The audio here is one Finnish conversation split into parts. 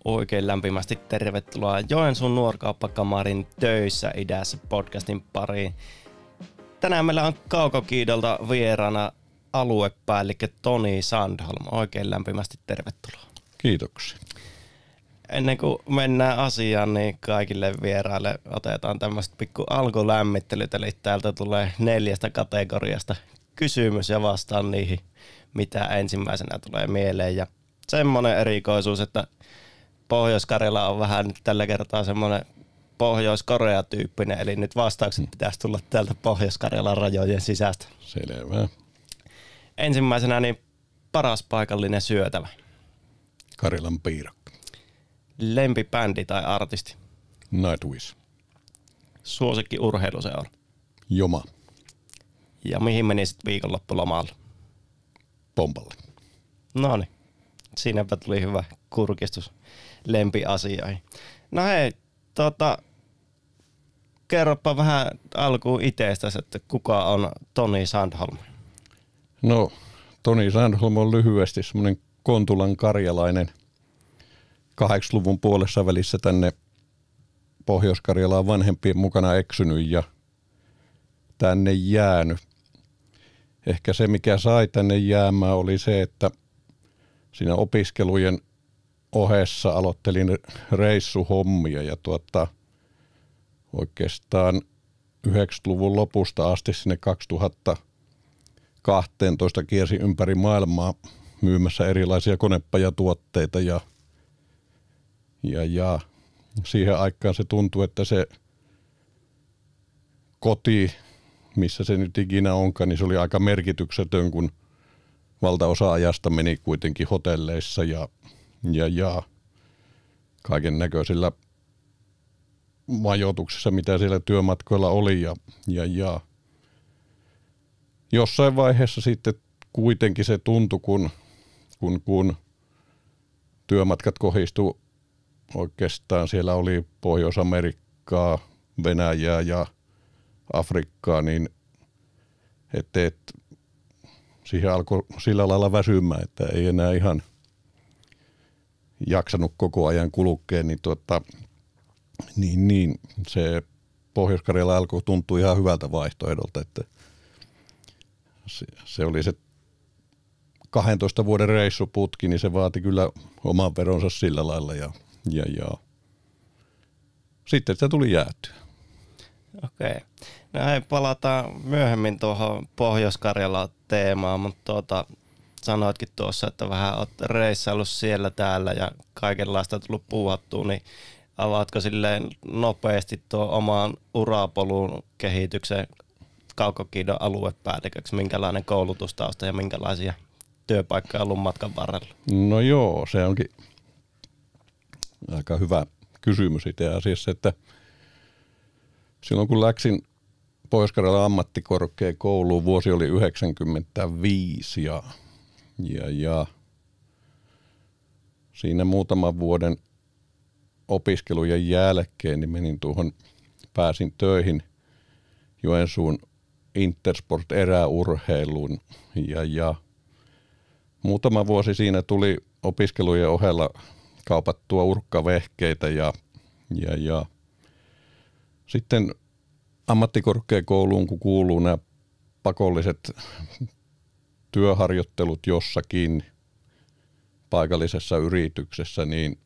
Oikein lämpimästi tervetuloa Joensuun nuorkauppakamarin Töissä idässä podcastin pariin. Tänään meillä on Kaukokiidolta vieraana aluepäällikkö Toni Sandholm. Oikein lämpimästi tervetuloa. Kiitoksia. Ennen kuin mennään asiaan, niin kaikille vieraille otetaan tämmöistä pikku alkulämmittelyt. Eli täältä tulee 4 kategoriasta kysymys ja vastaan niihin, mitä ensimmäisenä tulee mieleen. Ja semmoinen erikoisuus, että Pohjois-Karjala on vähän nyt tällä kertaa semmoinen Pohjois-Korea-tyyppinen, eli nyt vastaukset pitäisi tulla täältä Pohjois-Karjalan rajojen sisästä. Selvä. Ensimmäisenä niin paras paikallinen syötävä. Karjalan piirakka. Lempibändi tai artisti. Nightwish. Suosikki urheiluseura. Joma. Ja mihin menisit viikonloppulomalla? Pompalle. Noniin, siinäpä tuli hyvä kurkistus lempiasioihin. No hei, kerropa vähän alkuun itsestäsi, että kuka on Toni Sandholm? No, Toni Sandholm on lyhyesti semmoinen Kontulan karjalainen 80-luvun puolessa välissä tänne Pohjois-Karjalaan vanhempien mukana eksynyt ja tänne jäänyt. Ehkä se, mikä sai tänne jäämään, oli se, että siinä opiskelujen ohessa aloittelin reissuhommia ja oikeastaan 90-luvun lopusta asti sinne 2012 kiersin ympäri maailmaa myymässä erilaisia konepajatuotteita ja siihen aikaan se tuntui, että se koti, missä se nyt ikinä onkaan, niin se oli aika merkityksetön, kun valtaosa ajasta meni kuitenkin hotelleissa ja kaiken näköisillä majoituksissa, mitä siellä työmatkoilla oli ja jossain vaiheessa sitten kuitenkin se tuntui, kun työmatkat kohdistui oikeastaan, siellä oli Pohjois-Amerikkaa, Venäjää ja Afrikkaa, niin että siihen alkoi sillä lailla väsymään, että ei enää ihan jaksanut koko ajan kulkea, niin se Pohjois-Karjala alkoi tuntua ihan hyvältä vaihtoehdolta, että se oli se 12 vuoden reissuputki, niin se vaati kyllä oman veronsa sillä lailla ja sitten sitä tuli jäätyä. Okei. No hei, palataan myöhemmin tuohon Pohjois-Karjalan teemaan, mutta sanoitkin tuossa, että vähän olet reissaillut siellä täällä ja kaikenlaista tullut puuhattua, niin avaatko silleen nopeasti tuo oman urapolun kehityksen Kaukokiidon aluepäälliköksi, minkälainen koulutustausta ja minkälaisia työpaikkoja on ollut matkan varrella? No joo, se onkin aika hyvä kysymys itse asiassa, että silloin kun läksin Pohjois-Karjalan ammattikorkeakouluun, vuosi oli 1995 ja siinä muutaman vuoden opiskelujen jälkeen niin pääsin töihin Joensuun Intersport eräurheiluun ja muutama vuosi siinä tuli opiskelujen ohella kaupattua urkkavehkeitä ja sitten ammattikorkeakouluun, kun kuuluu nämä pakolliset työharjoittelut jossakin paikallisessa yrityksessä, niin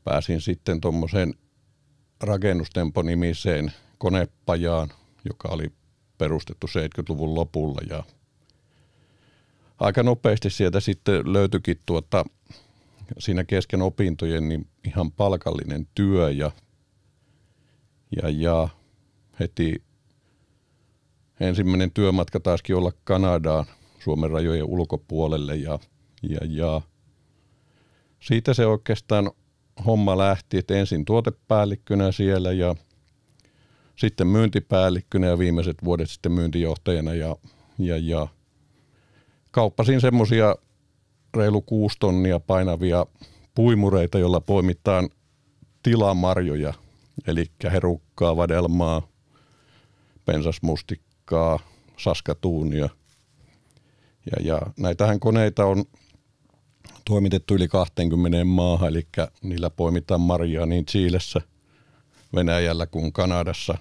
pääsin sitten tuommoiseen Rakennustempo-nimiseen konepajaan, joka oli perustettu 70-luvun lopulla ja aika nopeasti sieltä sitten löytyikin siinä kesken opintojen niin ihan palkallinen työ ja heti ensimmäinen työmatka taisikin olla Kanadaan Suomen rajojen ulkopuolelle ja siitä se oikeastaan homma lähti, että ensin tuotepäällikkönä siellä ja sitten myyntipäällikkönä ja viimeiset vuodet sitten myyntijohtajana ja kauppasin semmoisia reilu 6 tonnia painavia puimureita, jolla poimitaan tilamarjoja, eli herukkaa, vadelmaa, pensasmustikkaa, saskatuunia. Ja näitähän koneita on toimitettu yli 20 maahan, eli niillä poimitaan marjaa niin Chilessä, Venäjällä kuin Kanadassa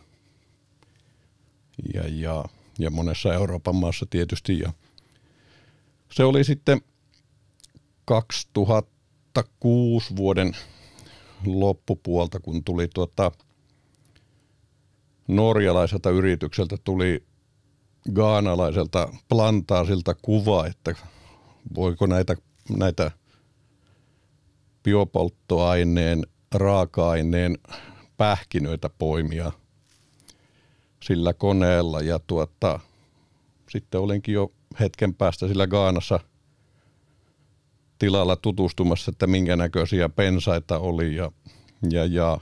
ja monessa Euroopan maassa tietysti. Ja se oli sitten 2006 vuoden loppupuolta, kun tuli norjalaiselta yritykseltä tuli ghanalaiselta plantaasilta kuva, että voiko näitä biopolttoaineen raaka-aineen pähkinöitä poimia sillä koneella. Ja sitten olinkin jo hetken päästä sillä Ghanassa tilalla tutustumassa, että minkä näköisiä pensaita oli ja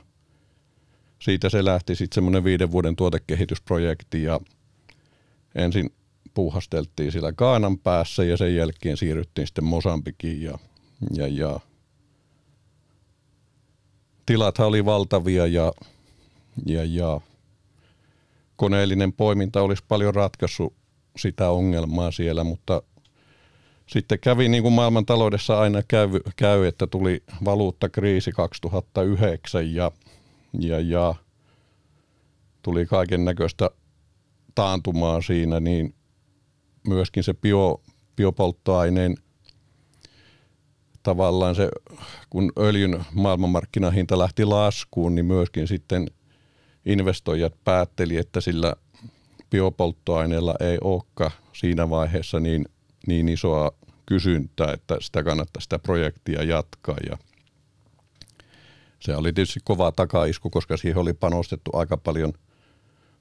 siitä se lähti sitten semmoinen 5 vuoden tuotekehitysprojekti ja ensin puuhasteltiin sillä Ghanan päässä ja sen jälkeen siirryttiin sitten Mosambikiin ja tilathan oli valtavia ja koneellinen poiminta olisi paljon ratkaissut sitä ongelmaa siellä, mutta sitten kävi niin kuin maailman taloudessa aina käy, että tuli valuuttakriisi 2009 ja tuli kaiken näköistä taantumaa siinä, niin myöskin se biopolttoaineen tavallaan se, kun öljyn maailmanmarkkinahinta lähti laskuun, niin myöskin sitten investoijat päätteli, että sillä biopolttoaineella ei olekaan siinä vaiheessa niin isoa kysyntää, että sitä kannattaa sitä projektia jatkaa. Ja se oli tietysti kova takaisku, koska siihen oli panostettu aika paljon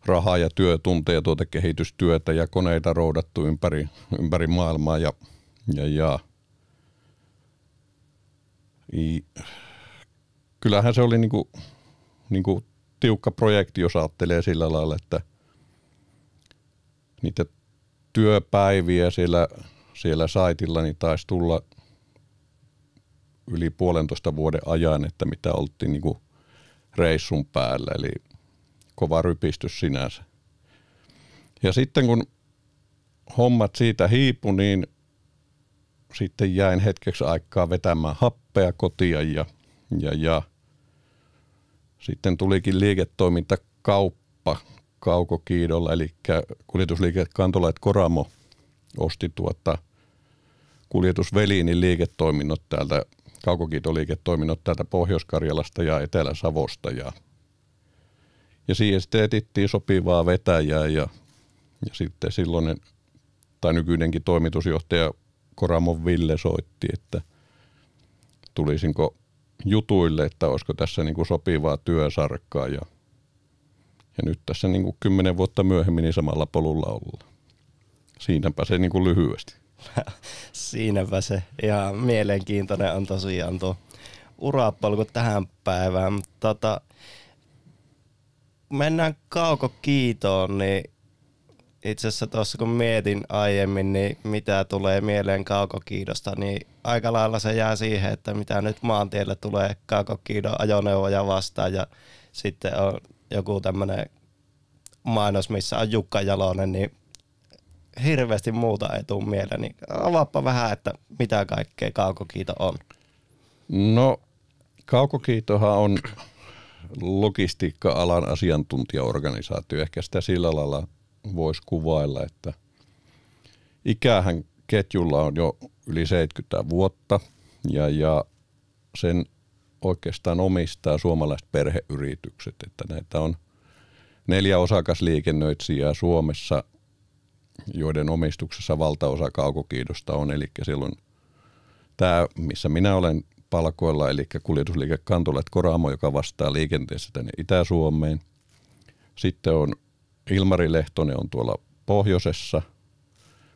rahaa ja työtunteja, tuotekehitystyötä ja koneita roudattu ympäri maailmaa kyllähän se oli niinku tiukka projekti, jos ajattelee sillä lailla, että niitä työpäiviä siellä saitilla niin taisi tulla yli 1,5 vuoden ajan, että mitä oltiin niinku reissun päällä, eli kova rypistys sinänsä. Ja sitten kun hommat siitä hiipui, niin sitten jäin hetkeksi aikaa vetämään happea kotia ja sitten tulikin liiketoimintakauppa Kaukokiidolla, eli kuljetusliike Kantolait Koramo osti kuljetusveliinin liiketoiminnot täältä, Kaukokiitoliiketoiminnot täältä Pohjois-Karjalasta ja Etelä-Savosta ja siihen sitten etittiin sopivaa vetäjää ja sitten silloinen tai nykyinenkin toimitusjohtaja Koramon Ville soitti, että tulisinko jutuille, että olisiko tässä niin kuin sopivaa työsarkkaa ja nyt tässä niin kuin 10 vuotta myöhemmin niin samalla polulla ollaan. Siinäpä se niin kuin lyhyesti. Siinäpä se. Ja mielenkiintoinen on tosiaan tuo urapolku tähän päivään. Mennään Kaukokiitoon, niin itse asiassa tuossa kun mietin aiemmin, niin mitä tulee mieleen Kaukokiidosta, niin aika lailla se jää siihen, että mitä nyt maantielle tulee Kaukokiidon ajoneuvoja vastaan ja sitten on joku tämmöinen mainos, missä on Jukka Jalonen, niin hirveästi muuta ei tule mieleen. Niin avaappa vähän, että mitä kaikkea Kaukokiito on. No, Kaukokiitohan on logistiikka-alan asiantuntijaorganisaatio. Ehkä sitä sillä lailla voisi kuvailla, että ikähän ketjulla on jo yli 70 vuotta ja sen oikeastaan omistaa suomalaiset perheyritykset, että näitä on 4 osakasliikennöitsijää Suomessa, joiden omistuksessa valtaosa Kaukokiidosta on, eli siellä on tämä, missä minä olen palkoilla, eli kuljetusliike Kantolait Koramo, joka vastaa liikenteessä tänne Itä-Suomeen. Sitten on Ilmari Lehtonen on tuolla pohjoisessa,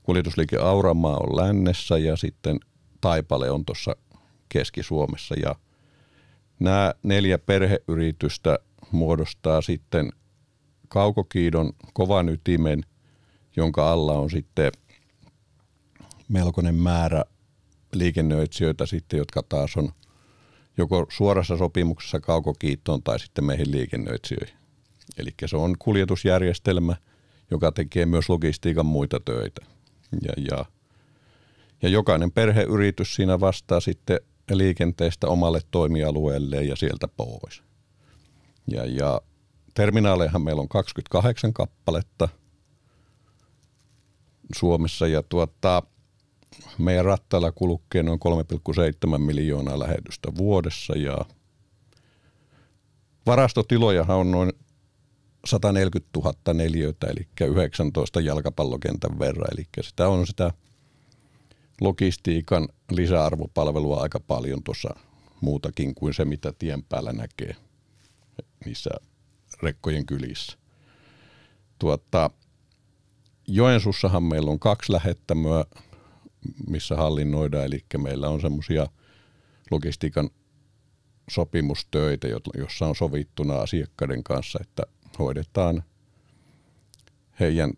kuljetusliike Auramaa on lännessä ja sitten Taipale on tuossa Keski-Suomessa. Ja nämä 4 perheyritystä muodostaa sitten Kaukokiidon kovan ytimen, jonka alla on sitten melkoinen määrä liikennöitsijöitä sitten, jotka taas on joko suorassa sopimuksessa Kaukokiittoon tai sitten meihin liikennöitsijöihin. Eli se on kuljetusjärjestelmä, joka tekee myös logistiikan muita töitä. Ja jokainen perheyritys siinä vastaa sitten liikenteestä omalle toimialueelleen ja sieltä pois. Ja terminaalejahan meillä on 28 kappaletta Suomessa ja meidän rattailla kulkee noin 3,7 miljoonaa lähetystä vuodessa ja varastotilojahan on noin 140 000 neliötä, eli 19 jalkapallokentän verran. Eli sitä on sitä logistiikan lisäarvopalvelua aika paljon tuossa muutakin kuin se, mitä tien päällä näkee niissä rekkojen kylissä. Joensuussahan meillä on 2 lähettämöä, missä hallinnoidaan, eli meillä on semmoisia logistiikan sopimustöitä, jossa on sovittuna asiakkaiden kanssa, että hoidetaan heidän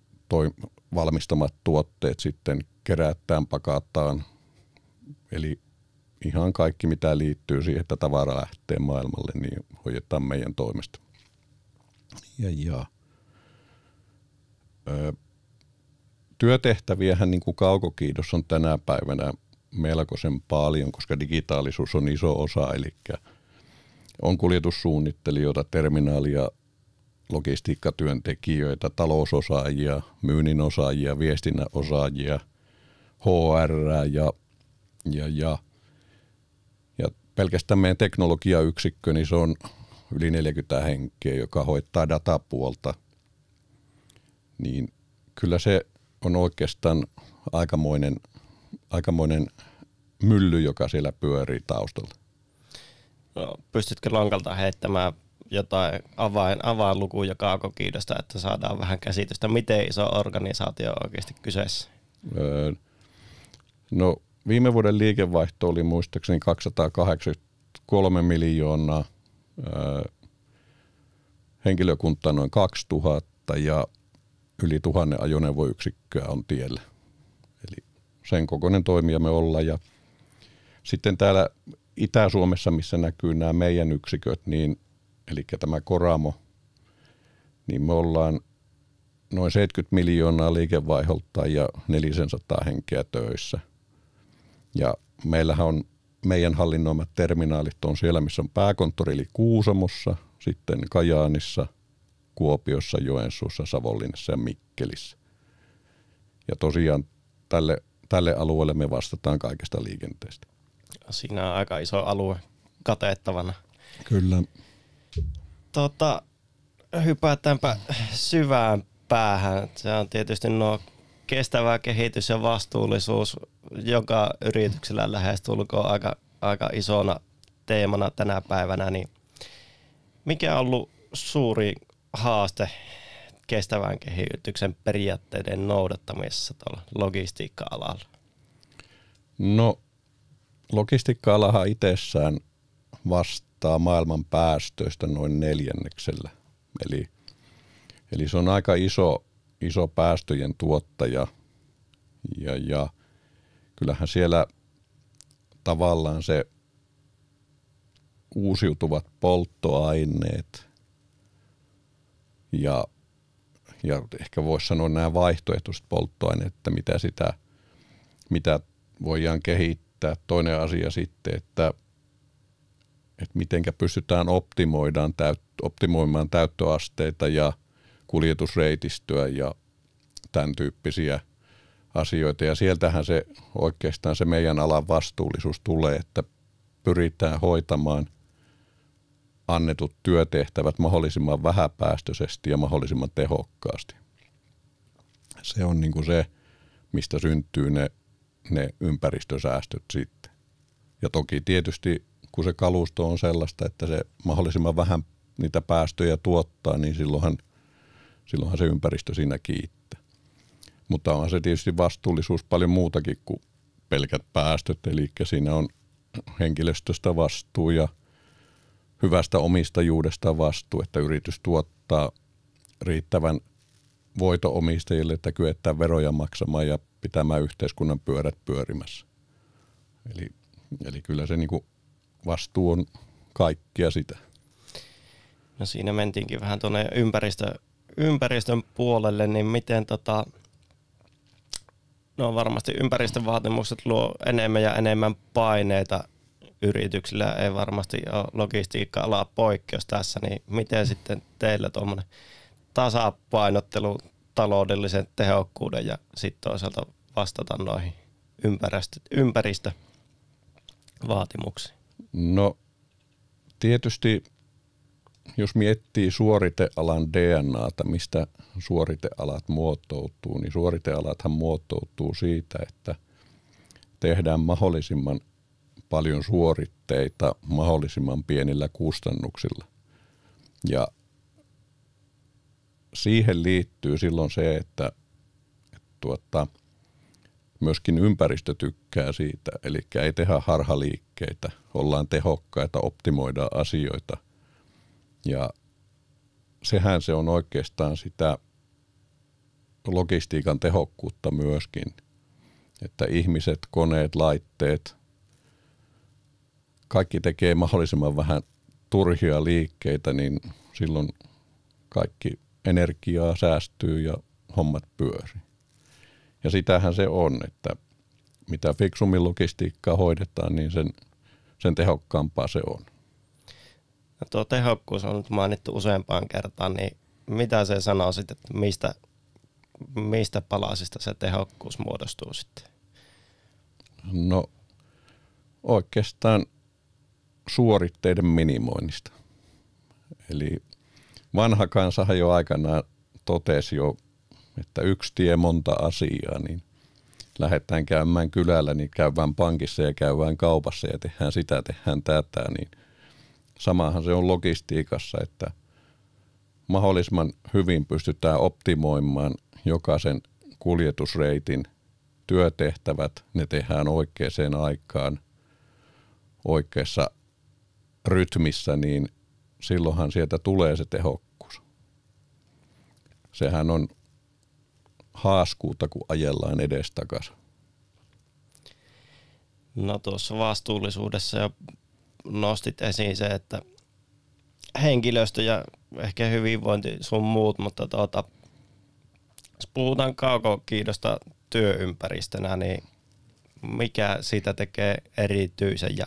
valmistamat tuotteet sitten, kerätään, pakataan, eli ihan kaikki mitä liittyy siihen, että tavara lähtee maailmalle, niin hoidetaan meidän toimesta. Työtehtäviähän niin kuin kaukokiitos on tänä päivänä melkoisen paljon, koska digitaalisuus on iso osa, eli on kuljetussuunnittelijoita, terminaalia, logistiikkatyöntekijöitä, talousosaajia, myynnin osaajia, viestinnän osaajia, HR ja pelkästään meidän teknologiayksikkö, niin se on yli 40 henkeä, joka hoitaa datapuolta, niin kyllä se on oikeastaan aikamoinen mylly, joka siellä pyörii taustalla. No, pystytkö lonkalta heittämään jotain avainlukuja kaukokiidosta, että saadaan vähän käsitystä, miten iso organisaatio on oikeasti kyseessä? No viime vuoden liikevaihto oli muistaakseni 283 miljoonaa, henkilökuntaa noin 2000 ja yli 1000 ajoneuvoyksikköä on tiellä. Eli sen kokoinen toimija me ollaan. Ja sitten täällä Itä-Suomessa, missä näkyy nämä meidän yksiköt, niin, eli tämä Koramo, niin me ollaan noin 70 miljoonaa liikevaiholta ja 400 henkeä töissä. Ja meillähän on meidän hallinnoimat terminaalit on siellä, missä on pääkonttori, eli Kuusamossa, sitten Kajaanissa, Kuopiossa, Joensuussa, Savonlinnassa ja Mikkelissä. Ja tosiaan tälle alueelle me vastataan kaikesta liikenteestä. Siinä on aika iso alue katettavana. Kyllä. Hypätäänpä syvään päähän. Se on tietysti nuo kestävä kehitys ja vastuullisuus, joka yrityksellä lähestulkoon aika isona teemana tänä päivänä. Niin mikä on ollut suuri haaste kestävän kehityksen periaatteiden noudattamisessa tuolla logistiikka-alalla? No, logistiikka-alahan itsessään vastaa maailman päästöistä noin 4/4. Eli se on aika iso päästöjen tuottaja ja kyllähän siellä tavallaan se uusiutuvat polttoaineet ja ehkä voisi sanoa nämä vaihtoehtoiset polttoaineet, että mitä voidaan kehittää. Toinen asia sitten, että mitenkä pystytään optimoimaan täyttöasteita ja kuljetusreitistöä ja tämän tyyppisiä asioita. Ja sieltähän se oikeastaan se meidän alan vastuullisuus tulee, että pyritään hoitamaan annetut työtehtävät mahdollisimman vähäpäästöisesti ja mahdollisimman tehokkaasti. Se on niin kuin se, mistä syntyy ne ympäristösäästöt sitten. Ja toki tietysti, kun se kalusto on sellaista, että se mahdollisimman vähän niitä päästöjä tuottaa, niin silloinhan se ympäristö siinä kiittää. Mutta on se tietysti vastuullisuus paljon muutakin kuin pelkät päästöt, eli siinä on henkilöstöstä vastuu ja hyvästä omistajuudesta vastuu, että yritys tuottaa riittävän voiton omistajille, että kyetään veroja maksamaan ja pitämään yhteiskunnan pyörät pyörimässä. Eli kyllä se niinku vastuu on kaikkia sitä. No siinä mentiinkin vähän tuonne ympäristön puolelle, niin miten No varmasti ympäristövaatimukset luo enemmän ja enemmän paineita yrityksillä. Ei varmasti ole logistiikka-ala poikkeus tässä, niin miten sitten teillä tuommoinen tasapainottelu taloudellisen tehokkuuden ja sitten toisaalta vastata noihin ympäristövaatimuksiin? No tietysti jos miettii suoritealan DNAta, mistä suoritealat muotoutuu, niin suoritealathan muotoutuu siitä, että tehdään mahdollisimman paljon suoritteita mahdollisimman pienillä kustannuksilla. Ja siihen liittyy silloin se, että myöskin ympäristö tykkää siitä, eli ei tehdä harhaliikkeitä, ollaan tehokkaita, optimoidaan asioita. Ja sehän se on oikeastaan sitä logistiikan tehokkuutta myöskin, että ihmiset, koneet, laitteet, kaikki tekee mahdollisimman vähän turhia liikkeitä, niin silloin kaikki energiaa säästyy ja hommat pyörii. Ja sitähän se on, että mitä fiksummin logistiikkaa hoidetaan, niin sen tehokkaampaa se on. No tuo tehokkuus on nyt mainittu useampaan kertaan, niin mitä se sanoo sitten, että mistä palasista se tehokkuus muodostuu sitten? No oikeastaan suoritteiden minimoinnista. Eli vanha kansahan jo aikanaan totesi jo, että yksi tie monta asiaa, niin lähdetään käymään kylällä, niin käydään pankissa ja käydään kaupassa ja tehdään sitä, tehdään tätä, niin samahan se on logistiikassa, että mahdollisimman hyvin pystytään optimoimaan jokaisen kuljetusreitin työtehtävät, ne tehdään oikeaan aikaan, oikeassa rytmissä, niin silloinhan sieltä tulee se tehokkuus. Sehän on haaskuuta, kun ajellaan edestakaisin. No tuossa vastuullisuudessa jo nostit esiin se, että henkilöstö ja ehkä hyvinvointi sun muut, mutta jos puhutaan kaukokiidosta työympäristönä, niin mikä siitä tekee erityisen ja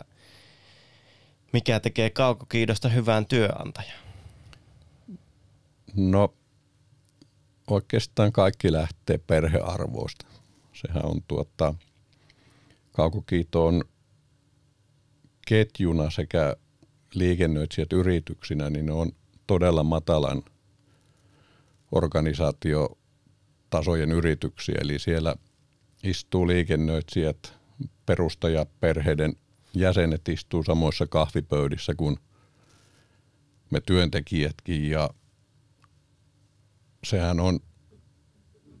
mikä tekee kaukokiidosta hyvän työnantajan? No oikeastaan kaikki lähtee perhearvoista. Sehän on kaukokiito on ketjuna sekä liikennöitsijät yrityksinä, niin ne on todella matalan organisaatiotasojen yrityksiä. Eli siellä istuu liikennöitsijät, perustajaperheiden jäsenet istuu samoissa kahvipöydissä kuin me työntekijätkin, ja sehän on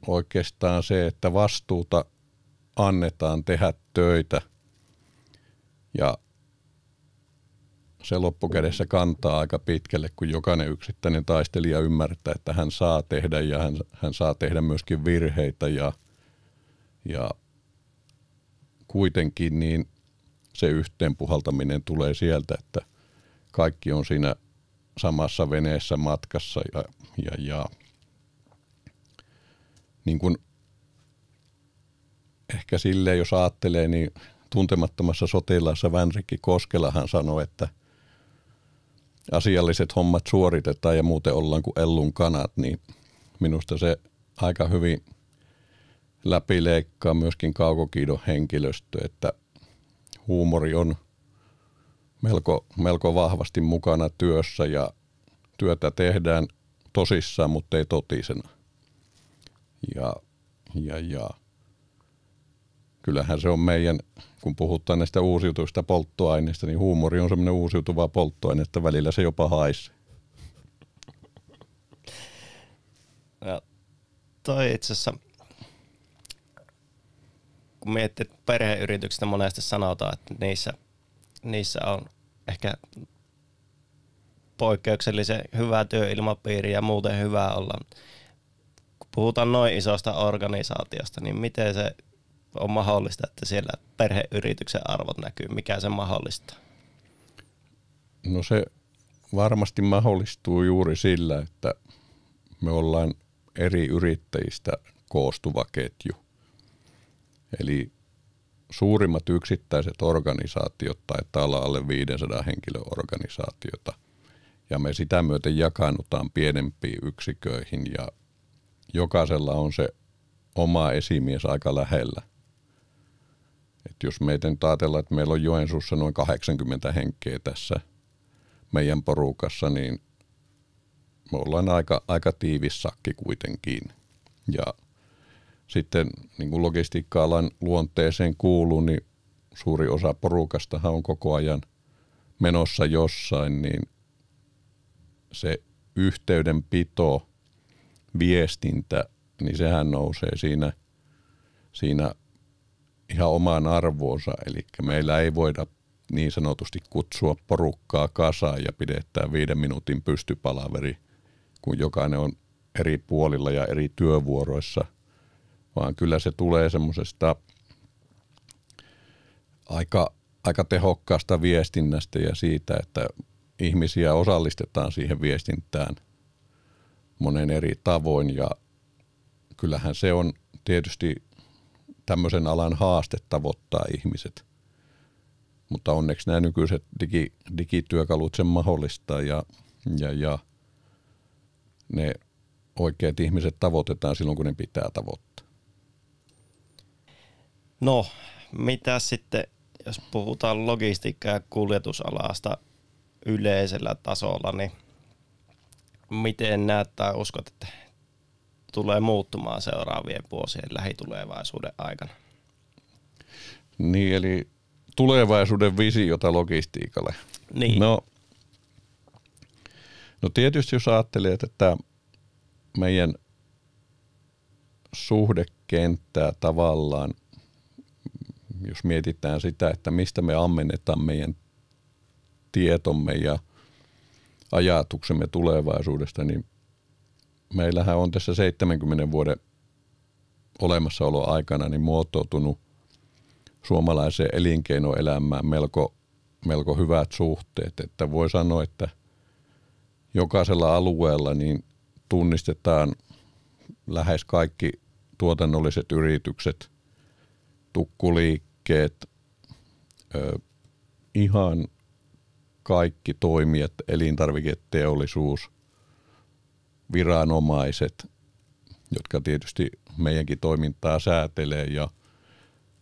oikeastaan se, että vastuuta annetaan tehdä töitä ja se loppukädessä kantaa aika pitkälle, kun jokainen yksittäinen taistelija ymmärtää, että hän saa tehdä ja hän saa tehdä myöskin virheitä ja kuitenkin niin se yhteenpuhaltaminen tulee sieltä, että kaikki on siinä samassa veneessä matkassa ja niin kuin ehkä silleen, jos ajattelee, niin Tuntemattomassa sotilaassa Vänrikki Koskelahan sanoi, että asialliset hommat suoritetaan ja muuten ollaan kuin ellun kanat, niin minusta se aika hyvin läpileikkaa myöskin kaukokiidon henkilöstö, että huumori on melko vahvasti mukana työssä ja työtä tehdään tosissaan, mutta ei totisena. Ja kyllähän se on meidän, kun puhutaan näistä uusiutuvista polttoaineista, niin huumori on semmoinen uusiutuva polttoaine, että välillä se jopa haisee. Ja toi itse asiassa, kun miettii, että perheyrityksistä monesti sanotaan, että niissä on ehkä poikkeuksellisen hyvä työilmapiiri ja muuten hyvä olla. Kun puhutaan noin isosta organisaatiosta, niin miten se on mahdollista, että siellä perheyrityksen arvot näkyy? Mikä se mahdollistaa? No se varmasti mahdollistuu juuri sillä, että me ollaan eri yrittäjistä koostuva ketju. Eli suurimmat yksittäiset organisaatiot taitaa olla alle 500 henkilön organisaatiota. Ja me sitä myöten jakaannutaan pienempiin yksiköihin ja jokaisella on se oma esimies aika lähellä. Et jos meitä nyt ajatellaan, että meillä on Joensuussa noin 80 henkeä tässä meidän porukassa, niin me ollaan aika tiivis sakki kuitenkin. Ja sitten niin kuin logistiikka-alan luonteeseen kuuluu, niin suuri osa porukastahan on koko ajan menossa jossain, niin se yhteydenpito, viestintä, niin sehän nousee siinä ihan omaan arvoonsa. Eli meillä ei voida niin sanotusti kutsua porukkaa kasaan ja pidetään 5 minuutin pystypalaveri, kun jokainen on eri puolilla ja eri työvuoroissa, vaan kyllä se tulee semmoisesta aika tehokkaasta viestinnästä ja siitä, että ihmisiä osallistetaan siihen viestintään monen eri tavoin ja kyllähän se on tietysti tämmöisen alan haaste tavoittaa ihmiset, mutta onneksi nämä nykyiset digityökalut sen mahdollistaa ja ne oikeat ihmiset tavoitetaan silloin, kun ne pitää tavoittaa. No, mitä sitten, jos puhutaan logistiikka- ja kuljetusalasta yleisellä tasolla, niin miten näet tai uskot, että tulee muuttumaan seuraavien vuosien lähitulevaisuuden aikana? Niin, eli tulevaisuuden visiota logistiikalle. Niin. No tietysti jos ajattelee, että meidän suhdekenttää tavallaan, jos mietitään sitä, että mistä me ammennetaan meidän tietomme ja ajatuksemme tulevaisuudesta, niin meillähän on tässä 70 vuoden olemassaolon aikana niin muotoutunut suomalaiseen elinkeinoelämään melko hyvät suhteet. Että voi sanoa, että jokaisella alueella niin tunnistetaan lähes kaikki tuotannolliset yritykset, tukkuliikkeet, ihan kaikki toimijat, elintarviketeollisuus, viranomaiset, jotka tietysti meidänkin toimintaa säätelee ja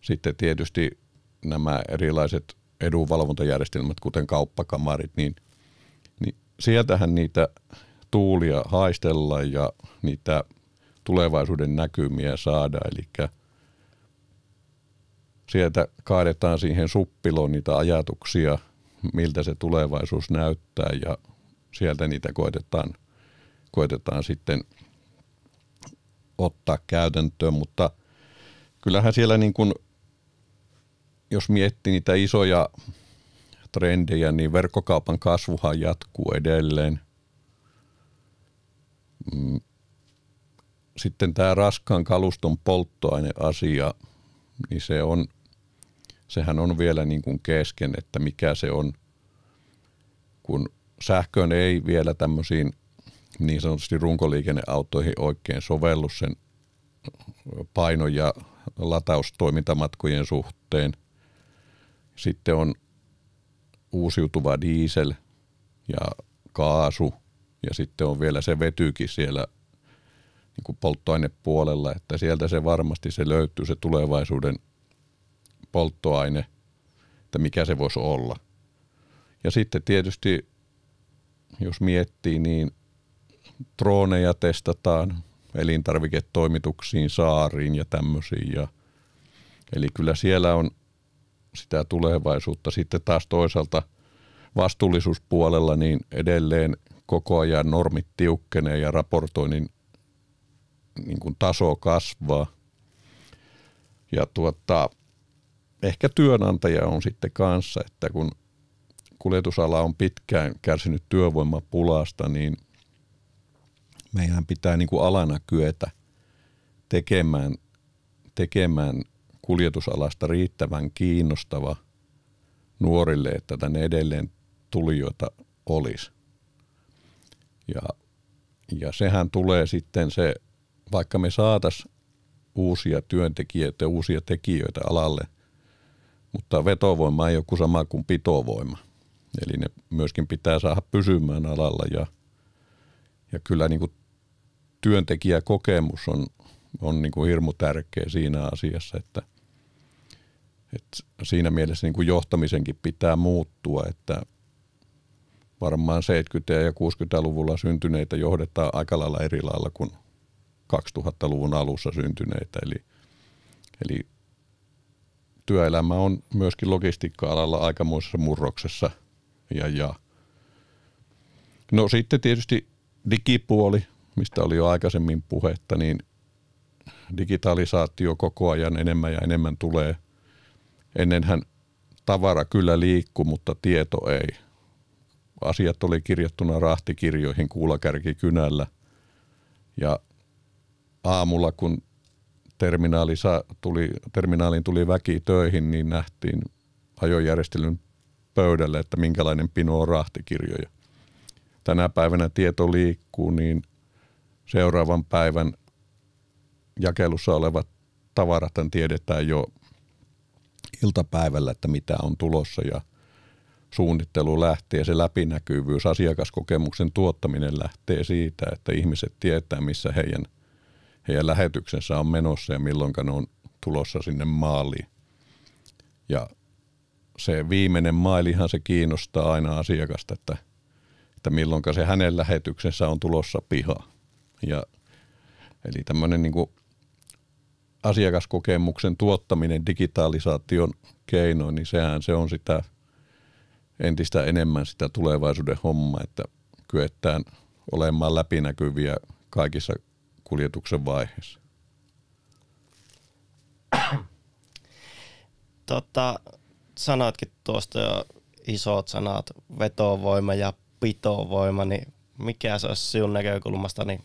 sitten tietysti nämä erilaiset edunvalvontajärjestelmät, kuten kauppakamarit, niin sieltähän niitä tuulia haistellaan ja niitä tulevaisuuden näkymiä saada. Eli sieltä kaadetaan siihen suppiloon niitä ajatuksia, miltä se tulevaisuus näyttää ja sieltä niitä koetetaan sitten ottaa käytäntöön, mutta kyllähän siellä niin kuin, jos miettii niitä isoja trendejä, niin verkkokaupan kasvuhan jatkuu edelleen. Sitten tämä raskaan kaluston polttoaineasia, niin sehän on vielä niin kuin kesken, että mikä se on, kun sähköön ei vielä tämmöisiin niin sanotusti runkoliikenneautoihin oikein sovellu sen paino- ja lataustoimintamatkojen suhteen. Sitten on uusiutuva diesel ja kaasu ja sitten on vielä se vetykin siellä niin kuin polttoainepuolella, että sieltä se varmasti se löytyy se tulevaisuuden polttoaine, että mikä se voisi olla. Ja sitten tietysti, jos miettii, niin droneja testataan elintarviketoimituksiin, saariin ja tämmöisiin. Eli kyllä siellä on sitä tulevaisuutta. Sitten taas toisaalta vastuullisuuspuolella niin edelleen koko ajan normit tiukkenee ja raportoinnin niin kuin taso kasvaa. Ja ehkä työnantaja on sitten kanssa, että kun kuljetusala on pitkään kärsinyt työvoimapulasta, niin meidän pitää niin kuin alana kyetä tekemään kuljetusalasta riittävän kiinnostava nuorille, että tänne edelleen tulijoita olisi. Ja sehän tulee sitten se, vaikka me saataisiin uusia työntekijöitä ja uusia tekijöitä alalle, mutta vetovoima ei ole kuin sama kuin pitovoima. Eli ne myöskin pitää saada pysymään alalla ja kyllä niin kuin työntekijäkokemus on niin kuin hirmu tärkeä siinä asiassa, että siinä mielessä niin kuin johtamisenkin pitää muuttua, että varmaan 70- ja 60-luvulla syntyneitä johdetaan aika lailla eri lailla kuin 2000-luvun alussa syntyneitä. Eli työelämä on myöskin logistiikka-alalla aikamoisessa murroksessa. No sitten tietysti digipuoli, mistä oli jo aikaisemmin puhetta, niin digitalisaatio koko ajan enemmän ja enemmän tulee. Ennenhän tavara kyllä liikkui, mutta tieto ei. Asiat oli kirjattuna rahtikirjoihin kuulakärkikynällä ja aamulla kun terminaaliin tuli väki töihin, niin nähtiin ajojärjestelyn pöydälle, että minkälainen pino on rahtikirjoja. Tänä päivänä tieto liikkuu, niin seuraavan päivän jakelussa olevat tavarat tiedetään jo iltapäivällä, että mitä on tulossa ja suunnittelu lähtee, se läpinäkyvyys, asiakaskokemuksen tuottaminen lähtee siitä, että ihmiset tietää, missä heidän lähetyksensä on menossa ja milloin ne on tulossa sinne maaliin. Ja se viimeinen mailihan se kiinnostaa aina asiakasta, että milloin se hänen lähetyksensä on tulossa pihaan. Eli tämmöinen niin kuin asiakaskokemuksen tuottaminen digitalisaation keinoin, niin sehän se on sitä entistä enemmän sitä tulevaisuuden hommaa, että kyetään olemaan läpinäkyviä kaikissa kuljetuksen vaiheissa. Sanoitkin tuosta jo isot sanat, vetovoima ja pitovoima, niin mikä se olisi sinun näkökulmasta niin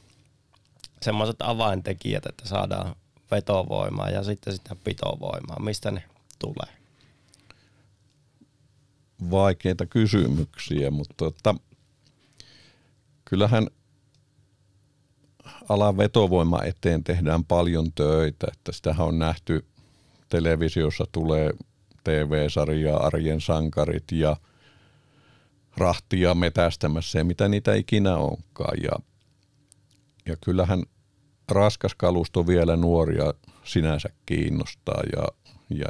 semmoiset avaintekijät, että saadaan vetovoimaa ja sitten sitä pitovoimaa, mistä ne tulee? Vaikeita kysymyksiä, mutta kyllähän alan vetovoima eteen tehdään paljon töitä, että sitähän on nähty televisiossa tulee TV-sarjaa Arjen sankarit ja rahtia metästämässä ja mitä niitä ikinä onkaan. Ja kyllähän raskas kalusto vielä nuoria sinänsä kiinnostaa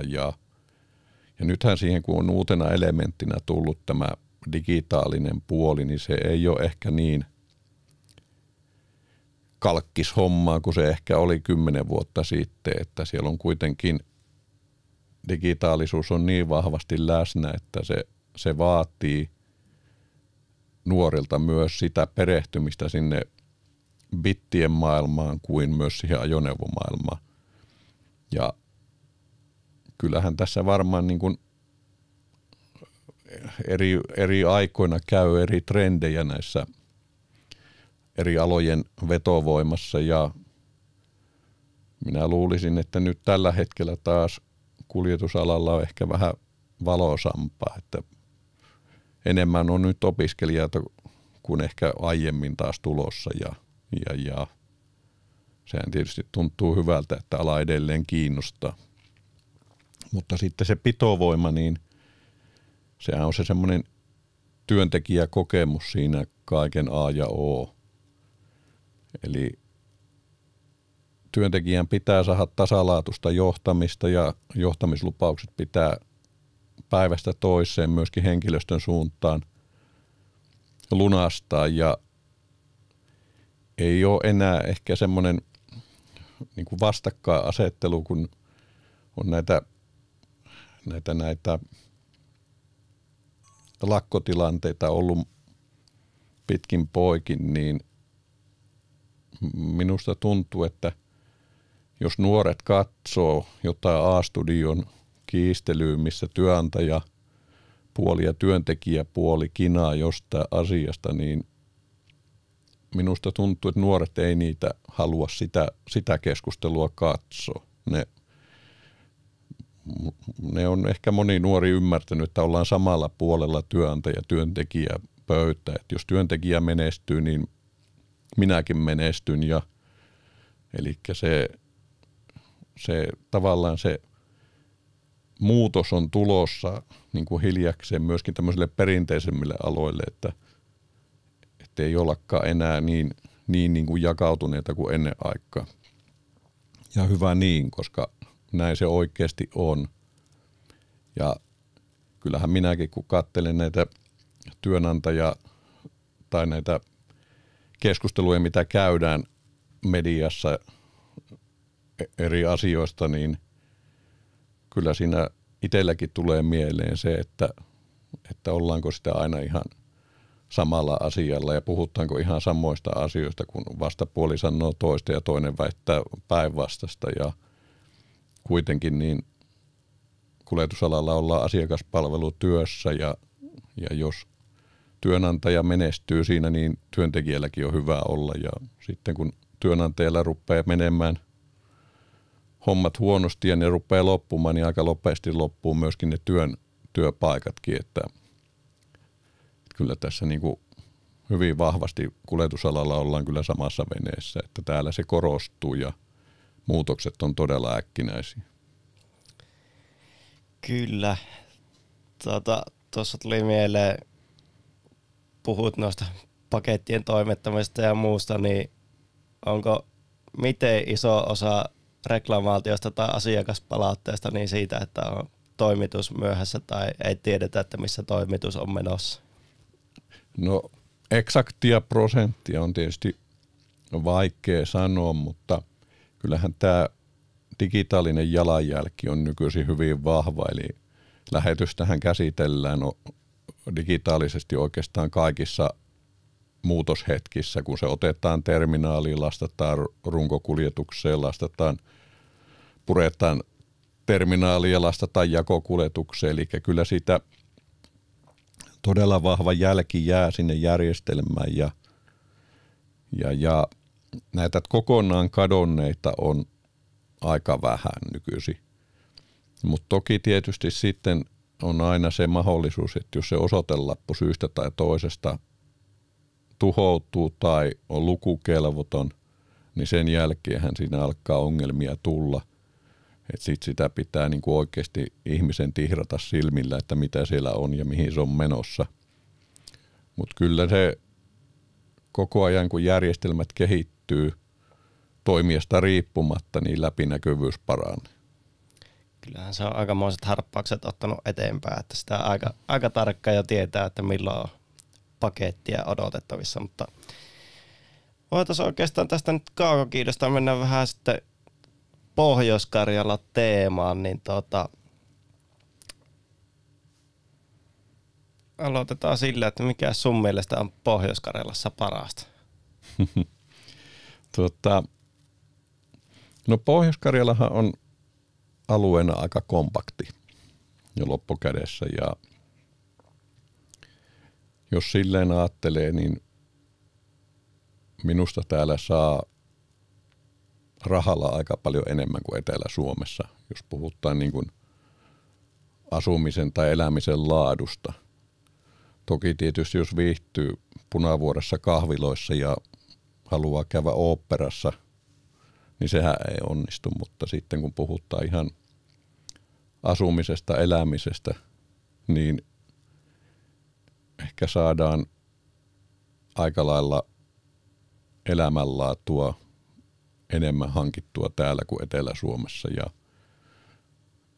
ja nythän siihen kun on uutena elementtinä tullut tämä digitaalinen puoli, niin se ei ole ehkä niin kalkkishommaa kuin se ehkä oli 10 vuotta sitten, että siellä on kuitenkin digitaalisuus on niin vahvasti läsnä, että se vaatii nuorilta myös sitä perehtymistä sinne bittien maailmaan kuin myös siihen ajoneuvomaailmaan. Ja kyllähän tässä varmaan niin kuin eri aikoina käy eri trendejä näissä eri alojen vetovoimassa ja minä luulisin, että nyt tällä hetkellä taas kuljetusalalla on ehkä vähän valoisampaa, että enemmän on nyt opiskelijoita kuin ehkä aiemmin taas tulossa ja sehän tietysti tuntuu hyvältä, että ala edelleen kiinnostaa. Mutta sitten se pitovoima, niin sehän on se semmoinen työntekijäkokemus siinä kaiken A ja O. Eli työntekijän pitää saada tasalaatuista johtamista ja johtamislupaukset pitää päivästä toiseen myöskin henkilöstön suuntaan lunastaa ja ei ole enää ehkä semmoinen niin kuin vastakkainasettelu, kun on näitä lakkotilanteita ollut pitkin poikin, niin minusta tuntuu, että jos nuoret katsoo jotain A-studion kiistelyä, missä työnantajapuoli ja työntekijäpuoli kinaa jostain asiasta, niin minusta tuntuu, että nuoret ei niitä halua sitä keskustelua katsoa. Ne on ehkä moni nuori ymmärtänyt, että ollaan samalla puolella työnantaja-työntekijä-pöytä. Että jos työntekijä menestyy, niin minäkin menestyn. Eli se se tavallaan se muutos on tulossa niin kuin hiljakseen myöskin tämmöisille perinteisemmille aloille, että ei ollakaan enää niin kuin jakautuneita kuin ennen aikaa. Ja hyvä niin, koska näin se oikeasti on. Ja kyllähän minäkin, kun katselen näitä tai näitä keskusteluja, mitä käydään mediassa eri asioista, niin kyllä siinä itselläkin tulee mieleen se, että ollaanko sitä aina ihan samalla asialla ja puhutaanko ihan samoista asioista, kun vastapuoli sanoo toista ja toinen väittää päinvastasta. Ja kuitenkin niin kuljetusalalla ollaan asiakaspalvelutyössä ja jos työnantaja menestyy siinä, niin työntekijälläkin on hyvä olla. Ja sitten kun työnantajalla rupeaa menemään hommat huonosti ja ne rupeaa loppumaan, niin aika nopeasti loppuu myöskin ne työpaikatkin. Että kyllä tässä niin kuin hyvin vahvasti kuljetusalalla ollaan kyllä samassa veneessä, että täällä se korostuu ja muutokset on todella äkkinäisiä. Kyllä. Tuossa tuli mieleen, puhut noista pakettien toimittamisesta ja muusta, niin onko miten iso osa reklamaatiosta tai asiakaspalautteesta niin siitä, että on toimitus myöhässä tai ei tiedetä, että missä toimitus on menossa? No eksaktia prosenttia on tietysti vaikea sanoa, mutta kyllähän tämä digitaalinen jalanjälki on nykyisin hyvin vahva, eli lähetystähän käsitellään digitaalisesti oikeastaan kaikissa muutoshetkissä, kun se otetaan terminaaliin, lastataan runkokuljetukseen, puretaan terminaaliin ja lastataan jakokuljetukseen, eli kyllä sitä todella vahva jälki jää sinne järjestelmään ja näitä kokonaan kadonneita on aika vähän nykyisin. Mutta toki tietysti sitten on aina se mahdollisuus, että jos se osoitelappu syystä tai toisesta tuhoutuu tai on lukukelvoton, niin sen jälkeenhän siinä alkaa ongelmia tulla. Että sit sitä pitää niinku oikeasti ihmisen tihrata silmillä, että mitä siellä on ja mihin se on menossa. Mutta kyllä se koko ajan, kun järjestelmät kehittyy toimijasta riippumatta, niin läpinäkyvyys paranee. Kyllähän se on aikamoiset harppaukset ottanut eteenpäin, että sitä aika tarkkaan jo tietää, että milloin on pakettia odotettavissa, mutta voitaisiin oikeastaan tästä nyt Kaukokiidosta mennä vähän sitten Pohjois-Karjala teemaan, niin aloitetaan sillä, että mikä sun mielestä on Pohjois-Karjalassa parasta? No Pohjois-Karjalahan on alueena aika kompakti jo loppukädessä ja jos silleen ajattelee, niin minusta täällä saa rahalla aika paljon enemmän kuin Etelä-Suomessa, jos puhutaan niin kuin asumisen tai elämisen laadusta. Toki tietysti jos viihtyy Punavuoressa kahviloissa ja haluaa käydä oopperassa, niin sehän ei onnistu, mutta sitten kun puhutaan ihan asumisesta, elämisestä, niin ehkä saadaan aika lailla elämänlaatua enemmän hankittua täällä kuin Etelä-Suomessa. Ja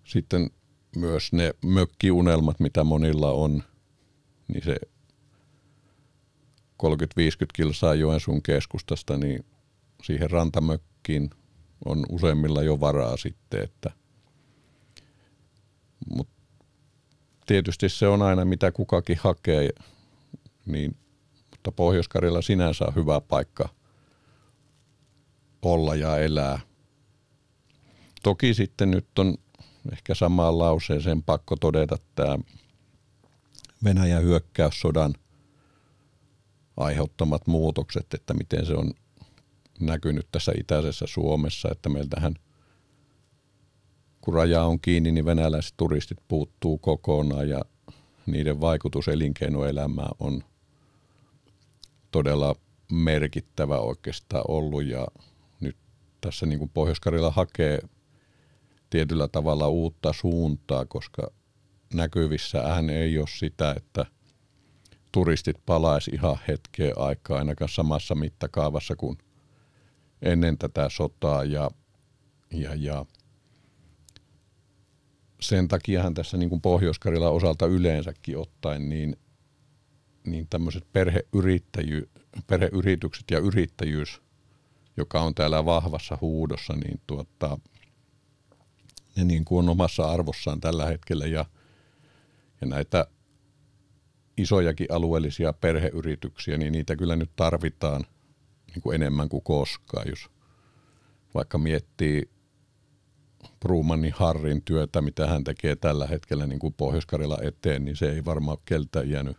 sitten myös ne mökkiunelmat, mitä monilla on, niin se 30-50 kilsaa Joensuun keskustasta, niin siihen rantamökkiin on useimmilla jo varaa sitten, mutta tietysti se on aina mitä kukakin hakee, niin, mutta Pohjois-Karjala sinänsä on hyvä paikka olla ja elää. Toki sitten nyt on ehkä samaan lauseeseen pakko todeta tämä Venäjän hyökkäyssodan aiheuttamat muutokset, että miten se on näkynyt tässä itäisessä Suomessa, että meiltähän kun raja on kiinni, niin venäläiset turistit puuttuu kokonaan ja niiden vaikutus elinkeinoelämään on todella merkittävä oikeastaan ollut ja nyt tässä niin kuin Pohjois-Karjala hakee tietyllä tavalla uutta suuntaa, koska näkyvissään ei ole sitä, että turistit palaisi ihan hetkeen aikaa ainakaan samassa mittakaavassa kuin ennen tätä sotaa ja sen takiahan tässä niin kuin Pohjois-Karjalan osalta yleensäkin ottaen niin tämmöiset perheyritykset ja yrittäjyys, joka on täällä vahvassa huudossa, niin ne niin kuin on omassa arvossaan tällä hetkellä ja näitä isojakin alueellisia perheyrityksiä, niin niitä kyllä nyt tarvitaan niin kuin enemmän kuin koskaan, jos vaikka miettii Bromanin Harrin työtä, mitä hän tekee tällä hetkellä niin kuin Pohjois-Karjalan eteen, niin se ei varmaan keltään jäänyt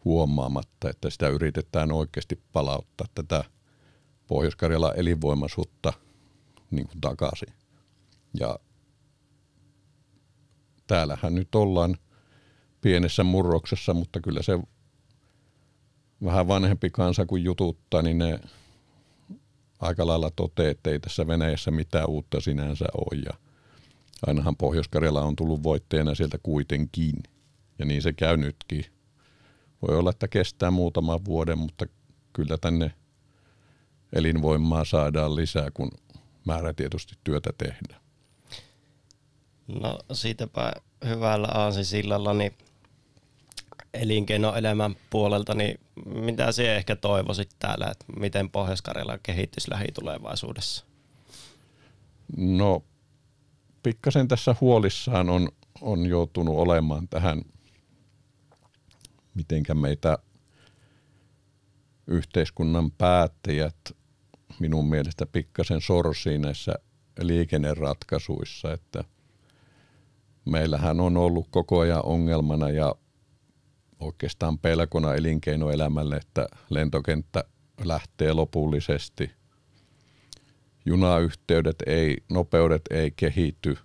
huomaamatta, että sitä yritetään oikeasti palauttaa tätä Pohjois-Karjalan elinvoimaisuutta niin kuin takaisin. Ja täällähän nyt ollaan pienessä murroksessa, mutta kyllä se vähän vanhempi kansa kun jututtaa, niin ne aika lailla toteaa, että ei tässä Venäjässä mitään uutta sinänsä ole. Ja ainahan Pohjois-Karjala on tullut voitteena sieltä kuitenkin. Ja niin se käy nytkin. Voi olla, että kestää muutaman vuoden, mutta kyllä tänne elinvoimaa saadaan lisää, kun määrätietoisesti työtä tehdään. No siitäpä hyvällä aasinsillalla niin elinkeinoelämän puolelta, niin mitä sinä ehkä toivoisit täällä, että miten Pohjois-Karjala kehittyisi lähitulevaisuudessa? No pikkasen tässä huolissaan on joutunut olemaan tähän, mitenkä meitä yhteiskunnan päättäjät minun mielestä pikkasen sorsii näissä liikenneratkaisuissa, että meillähän on ollut koko ajan ongelmana ja oikeastaan pelkona elinkeinoelämälle, että lentokenttä lähtee lopullisesti. Nopeudet ei kehity.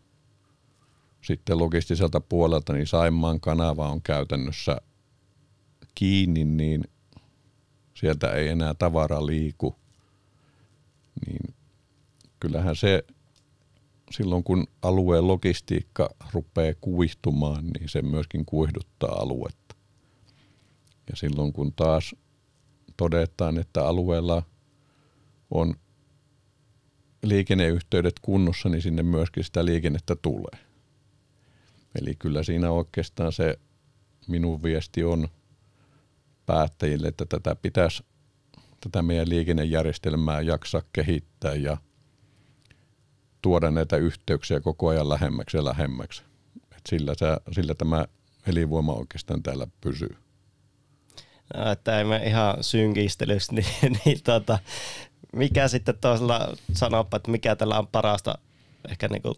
Sitten logistiselta puolelta niin Saimaan kanava on käytännössä kiinni, niin sieltä ei enää tavara liiku. Niin kyllähän se silloin kun alueen logistiikka rupeaa kuihtumaan, niin se myöskin kuihduttaa aluetta. Ja silloin kun taas todetaan, että alueella on liikenneyhteydet kunnossa, niin sinne myöskin sitä liikennettä tulee. Eli kyllä siinä oikeastaan se minun viesti on päättäjille, että tätä meidän liikennejärjestelmää jaksaa kehittää ja tuoda näitä yhteyksiä koko ajan lähemmäksi ja lähemmäksi. Et sillä tämä elinvoima oikeastaan täällä pysyy. No, että ei me ihan synkistelystä, mikä sitten toisella sanoppa, että mikä tällä on parasta ehkä niin kuin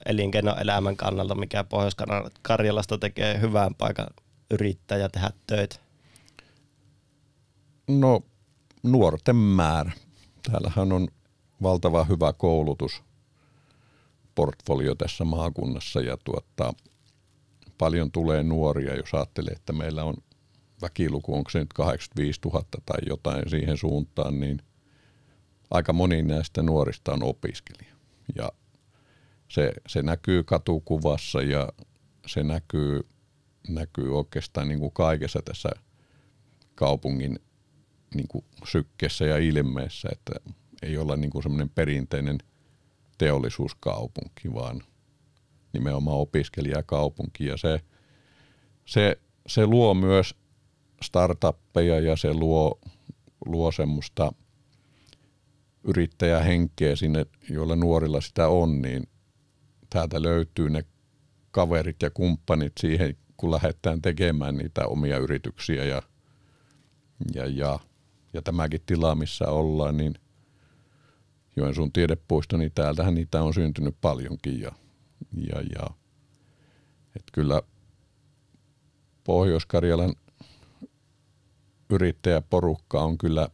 elinkeinoelämän kannalta, mikä Pohjois-Karjalasta tekee hyvän paikan yrittää ja tehdä töitä? No nuorten määrä. Täällähän on valtava hyvä koulutusportfolio tässä maakunnassa ja paljon tulee nuoria, jos ajattelee, että meillä on väkiluku, onko se nyt 85 000 tai jotain siihen suuntaan, niin aika moni näistä nuorista on opiskelija. Ja se näkyy katukuvassa ja se näkyy oikeastaan niin kuin kaikessa tässä kaupungin niin kuin sykkeessä ja ilmeessä, että ei olla niin kuin semmoinen perinteinen teollisuuskaupunki, vaan nimenomaan opiskelijakaupunki. Ja se luo myös startuppeja ja se luo semmoista yrittäjähenkeä sinne, joilla nuorilla sitä on, niin täältä löytyy ne kaverit ja kumppanit siihen, kun lähdetään tekemään niitä omia yrityksiä ja tämäkin tila, missä ollaan, niin Joensuun tiedepuisto, niin täältähän niitä on syntynyt paljonkin ja että kyllä Pohjois-Karjalan yrittäjäporukka on kyllä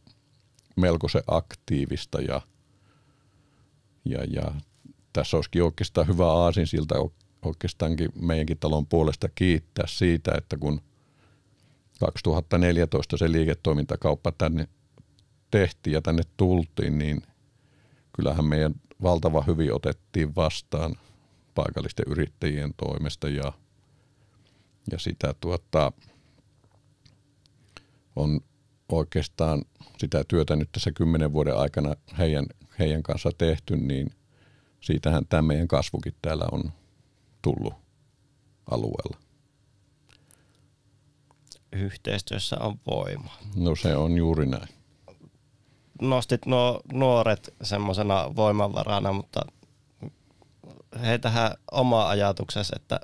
melkoisen aktiivista ja tässä olisikin oikeastaan hyvä aasinsilta oikeastaankin meidänkin talon puolesta kiittää siitä, että kun 2014 se liiketoimintakauppa tänne tehtiin ja tänne tultiin, niin kyllähän meidän valtava hyvin otettiin vastaan paikallisten yrittäjien toimesta ja sitä on oikeastaan sitä työtä nyt tässä 10 vuoden aikana heidän kanssa tehty, niin siitähän tämä meidän kasvukin täällä on tullut alueella. Yhteistyössä on voima. No se on juuri näin. Nostit nuo nuoret semmoisena voimavarana, mutta heitähän oma ajatuksesi, että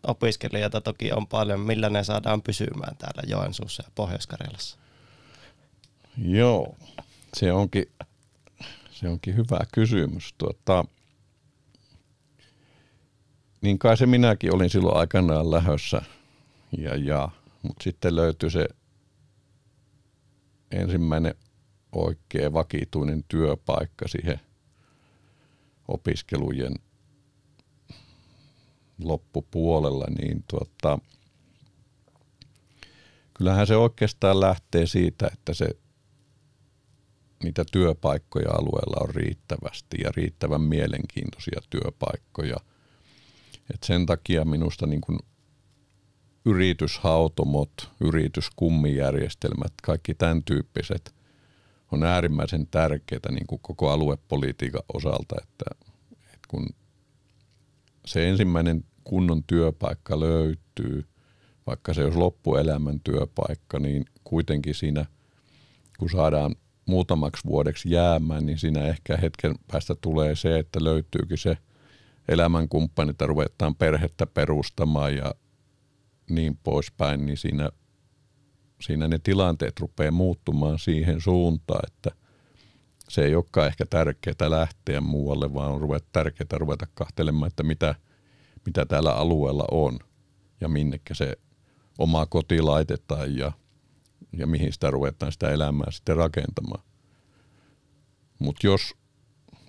opiskelijoita toki on paljon, millä ne saadaan pysymään täällä Joensuussa ja Pohjois-Karjalassa? Joo, se onkin hyvä kysymys. Niin kai se minäkin olin silloin aikanaan lähdössä, mutta sitten löytyi se ensimmäinen oikein vakituinen työpaikka siihen opiskelujen loppupuolella, niin kyllähän se oikeastaan lähtee siitä, että niitä työpaikkoja alueella on riittävästi ja riittävän mielenkiintoisia työpaikkoja. Et sen takia minusta niin kuin yrityshautomot, yrityskummijärjestelmät, kaikki tämän tyyppiset on äärimmäisen tärkeitä niin kuin koko aluepolitiikan osalta, että kun se ensimmäinen kunnon työpaikka löytyy, vaikka se olisi loppuelämän työpaikka, niin kuitenkin siinä, kun saadaan muutamaksi vuodeksi jäämään, niin siinä ehkä hetken päästä tulee se, että löytyykin se elämänkumppani, että ruvetaan perhettä perustamaan ja niin poispäin, niin siinä ne tilanteet rupeaa muuttumaan siihen suuntaan, että se ei olekaan ehkä tärkeää lähteä muualle, vaan on tärkeää ruveta katselemaan, että mitä täällä alueella on ja minnekä se oma koti laitetaan ja mihin sitä ruvetaan sitä elämää sitten rakentamaan. Mutta jos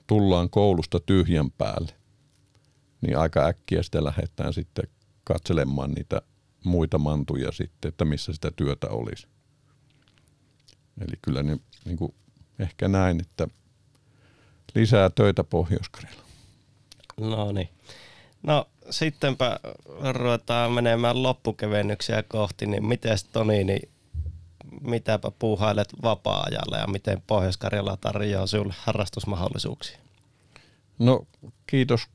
tullaan koulusta tyhjän päälle, niin aika äkkiä sitä lähdetään sitten katselemaan niitä muita mantuja sitten, että missä sitä työtä olisi. Eli kyllä ne niin kuin ehkä näin, että lisää töitä Pohjois-Karjalaan. No niin. No sittenpä ruvetaan menemään loppukevennyksiä kohti, niin mites Toni, niin mitäpä puuhailet vapaa-ajalla ja miten Pohjois-Karjala tarjoaa sinulle harrastusmahdollisuuksia? No kiitos.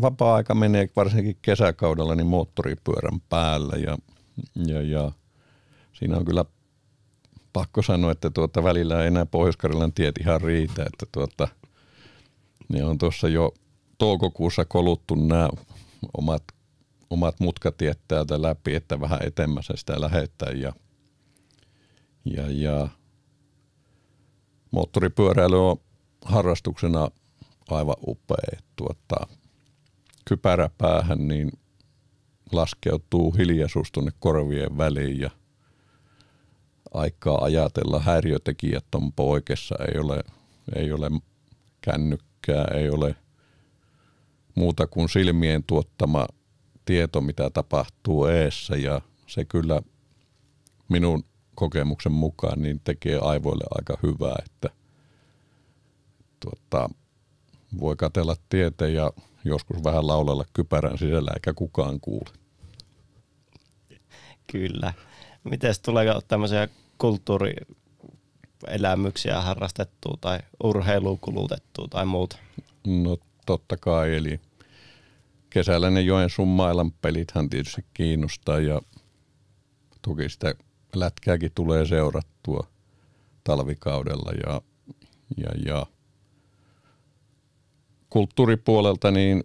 Vapaa-aika menee varsinkin kesäkaudella niin moottoripyörän päällä ja siinä on kyllä pakko sanoa, että välillä ei enää Pohjois-Karjalan tiet ihan riitä, että ne on tuossa jo toukokuussa koluttu nämä omat mutkatiet täältä läpi, että vähän etemmässä sitä lähdetään ja moottoripyöräily on harrastuksena aivan upea. Kypärä päähän niin laskeutuu hiljaisuus tuonne korvien väliin ja aikaa ajatella. Häiriötekijät on poikessa, ei ole kännykkää, ei ole muuta kuin silmien tuottama tieto, mitä tapahtuu eessä ja se kyllä minun kokemuksen mukaan niin tekee aivoille aika hyvää, että voi katsella tietä ja joskus vähän laulella kypärän sisällä eikä kukaan kuule. Kyllä. Mites tuleeko tämmöisiä kulttuurielämyksiä harrastettua tai urheilua kulutettua tai muuta? No totta kai, eli kesällä ne Joensuun mailan pelithän tietysti kiinnostaa ja toki sitä lätkääkin tulee seurattua talvikaudella ja kulttuuripuolelta niin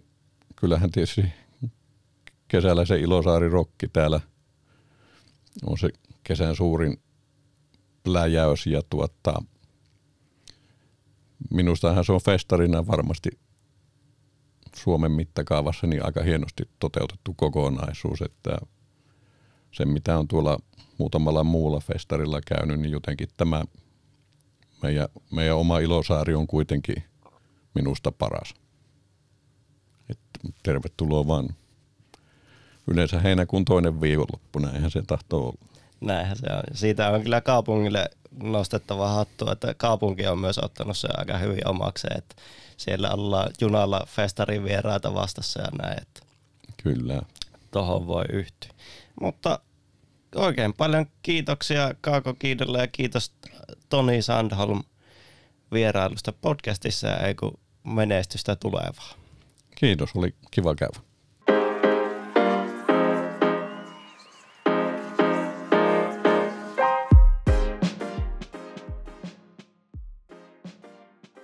kyllähän tietysti kesällä se Ilosaari Rokki täällä on se kesän suurin pläjäys ja minustahan se on festarina varmasti Suomen mittakaavassa niin aika hienosti toteutettu kokonaisuus, että se mitä on tuolla muutamalla muulla festarilla käynyt, niin jotenkin tämä meidän oma Ilosaari on kuitenkin minusta paras. Että tervetuloa vaan. Yleensä heinäkuun toinen viikonloppu, näinhän se tahtoo olla. Näinhän se on. Siitä on kyllä kaupungille nostettava hattu, että kaupunki on myös ottanut se aika hyvin omakseen, että siellä ollaan junalla festarin vieraita vastassa ja näin, että Kyllä. tohon voi yhtyä. Mutta oikein paljon kiitoksia Kauko Kiidolle ja kiitos Toni Sandholm vierailusta podcastissa ja menestystä tulevaa. Kiitos, oli kiva käydä.